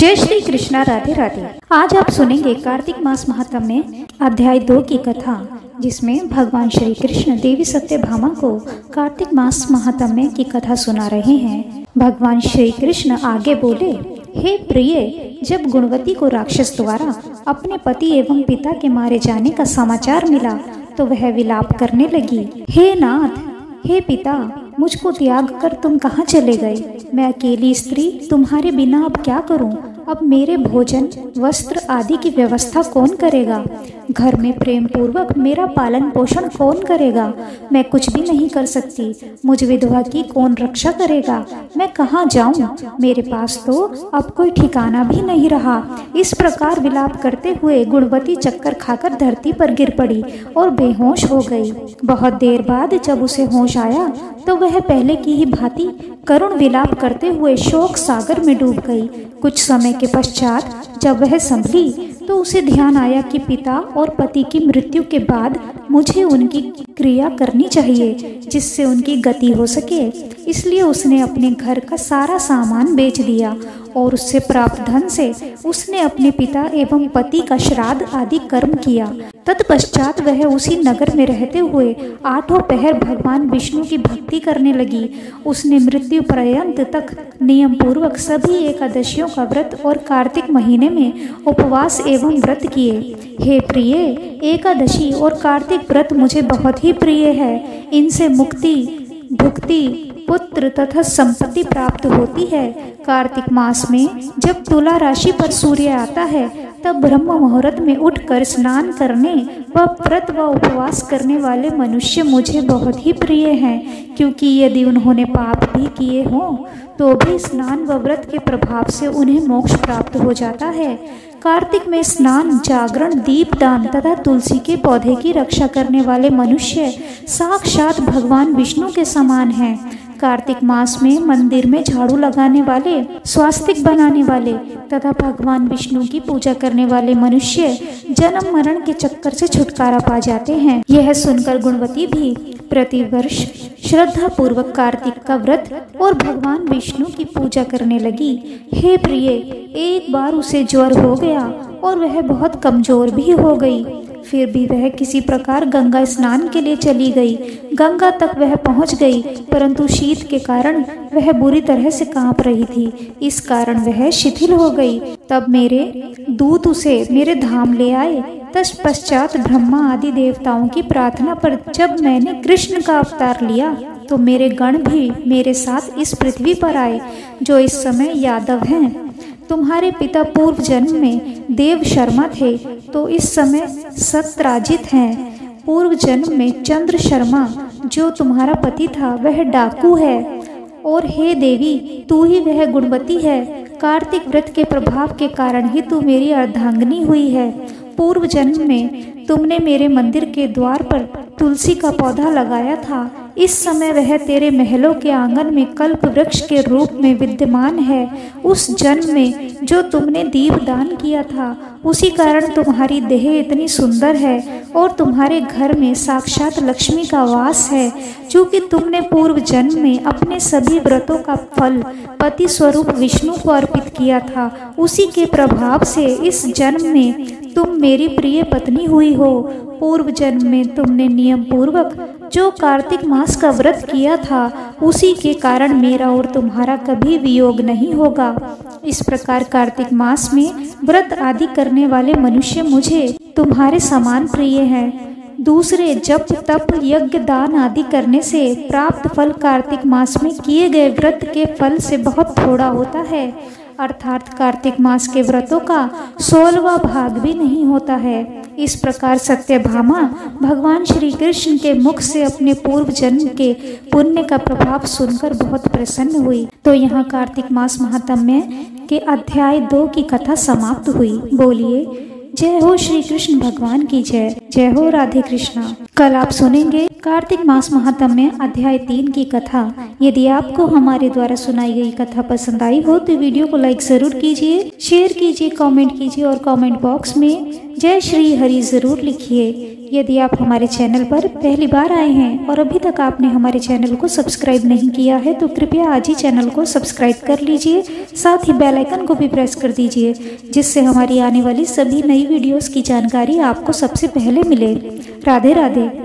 जय श्री कृष्णा। राधे राधे। आज आप सुनेंगे कार्तिक मास महात्म्य में अध्याय 2 की कथा, जिसमें भगवान श्री कृष्ण देवी सत्यभामा को कार्तिक मास महात्म्य की कथा सुना रहे हैं। भगवान श्री कृष्ण आगे बोले, हे प्रिय, जब गुणवती को राक्षस द्वारा अपने पति एवं पिता के मारे जाने का समाचार मिला तो वह विलाप करने लगी। हे नाथ, हे पिता, मुझको त्याग कर तुम कहाँ चले गए? मैं अकेली स्त्री तुम्हारे बिना अब क्या करूं? अब मेरे भोजन, वस्त्र आदि की व्यवस्था कौन करेगा? घर में प्रेम पूर्वक मेरा पालन पोषण कौन करेगा? मैं कुछ भी नहीं कर सकती। मुझ विधवा की कौन रक्षा करेगा? मैं कहाँ जाऊं? मेरे पास तो अब कोई ठिकाना भी नहीं रहा। इस प्रकार विलाप करते हुए गुणवती चक्कर खाकर धरती पर गिर पड़ी और बेहोश हो गई। बहुत देर बाद जब उसे होश आया तो वह पहले की ही भांति करुण विलाप करते हुए शोक सागर में डूब गई। कुछ समय के पश्चात जब वह संभली तो उसे ध्यान आया कि पिता और पति की मृत्यु के बाद मुझे उनकी क्रिया करनी चाहिए जिससे उनकी गति हो सके। इसलिए उसने अपने घर का सारा सामान बेच दिया और उससे प्राप्त धन से उसने अपने पिता एवं पति का श्राद्ध आदि कर्म किया। तत्पश्चात वह उसी नगर में रहते हुए 8 पहर भगवान विष्णु की भक्ति करने लगी। उसने मृत्यु पर्यंत तक नियम पूर्वक सभी एकादशियों का व्रत और कार्तिक महीने में उपवास एवं व्रत किए। हे प्रिय, एकादशी और कार्तिक व्रत मुझे बहुत ही प्रिय है। इनसे मुक्ति, भुक्ति, पुत्र तथा संपत्ति प्राप्त होती है। कार्तिक मास में जब तुला राशि पर सूर्य आता है तब ब्रह्म मुहूर्त में उठकर स्नान करने व व्रत व उपवास करने वाले मनुष्य मुझे बहुत ही प्रिय हैं, क्योंकि यदि उन्होंने पाप भी किए हों तो भी स्नान व व्रत के प्रभाव से उन्हें मोक्ष प्राप्त हो जाता है। कार्तिक में स्नान, जागरण, दीपदान तथा तुलसी के पौधे की रक्षा करने वाले मनुष्य साक्षात भगवान विष्णु के समान हैं। कार्तिक मास में मंदिर में झाड़ू लगाने वाले, स्वास्तिक बनाने वाले तथा भगवान विष्णु की पूजा करने वाले मनुष्य जन्म मरण के चक्कर से छुटकारा पा जाते हैं। यह सुनकर गुणवती भी प्रतिवर्ष श्रद्धा पूर्वक कार्तिक का व्रत और भगवान विष्णु की पूजा करने लगी। हे प्रिय, एक बार उसे ज्वर हो गया और वह बहुत कमजोर भी हो गई। फिर भी वह किसी प्रकार गंगा स्नान के लिए चली गई। गंगा तक वह पहुंच गई, परंतु शीत के कारण वह बुरी तरह से कांप रही थी। इस कारण वह शिथिल हो गई। तब मेरे दूत उसे मेरे धाम ले आए। तत्पश्चात ब्रह्मा आदि देवताओं की प्रार्थना पर जब मैंने कृष्ण का अवतार लिया तो मेरे गण भी मेरे साथ इस पृथ्वी पर आए, जो इस समय यादव हैं। तुम्हारे पिता पूर्व जन्म में देव शर्मा थे तो इस समय सत्राजित हैं। पूर्व जन्म में चंद्र शर्मा जो तुम्हारा पति था वह डाकू है। और हे देवी, तू ही वह गुणवती है। कार्तिक व्रत के प्रभाव के कारण ही तू मेरी अर्धांगिनी हुई है। पूर्व जन्म में तुमने मेरे मंदिर के द्वार पर तुलसी का पौधा लगाया था। इस समय वह तेरे महलों के आंगन में कल्प वृक्ष के रूप में विद्यमान है। उस जन्म में जो तुमने दीपदान किया था उसी कारण तुम्हारी देह इतनी सुंदर है और तुम्हारे घर में साक्षात लक्ष्मी का वास है। चूँकि तुमने पूर्व जन्म में अपने सभी व्रतों का फल पति स्वरूप विष्णु को अर्पित किया था, उसी के प्रभाव से इस जन्म में तुम मेरी प्रिय पत्नी हुई हो। पूर्व जन्म में तुमने नियम पूर्वक जो कार्तिक मास का व्रत किया था उसी के कारण मेरा और तुम्हारा कभी वियोग नहीं होगा। इस प्रकार कार्तिक मास में व्रत आदि करने वाले मनुष्य मुझे तुम्हारे समान प्रिय हैं। दूसरे जप, तप, यज्ञ, दान आदि करने से प्राप्त फल कार्तिक मास में किए गए व्रत के फल से बहुत थोड़ा होता है, अर्थात कार्तिक मास के व्रतों का 16वां भाग भी नहीं होता है। इस प्रकार सत्यभामा भगवान श्री कृष्ण के मुख से अपने पूर्व जन्म के पुण्य का प्रभाव सुनकर बहुत प्रसन्न हुई। तो यहाँ कार्तिक मास महात्म्य के अध्याय 2 की कथा समाप्त हुई। बोलिए जय हो श्री कृष्ण भगवान की जय। जय हो राधे कृष्णा। कल आप सुनेंगे कार्तिक मास महात्म्य अध्याय 3 की कथा। यदि आपको हमारे द्वारा सुनाई गई कथा पसंद आई हो तो वीडियो को लाइक जरूर कीजिए, शेयर कीजिए, कमेंट कीजिए और कमेंट बॉक्स में जय श्री हरि ज़रूर लिखिए। यदि आप हमारे चैनल पर पहली बार आए हैं और अभी तक आपने हमारे चैनल को सब्सक्राइब नहीं किया है तो कृपया आज ही चैनल को सब्सक्राइब कर लीजिए, साथ ही बेल आइकन को भी प्रेस कर दीजिए, जिससे हमारी आने वाली सभी नई वीडियोस की जानकारी आपको सबसे पहले मिले। राधे राधे।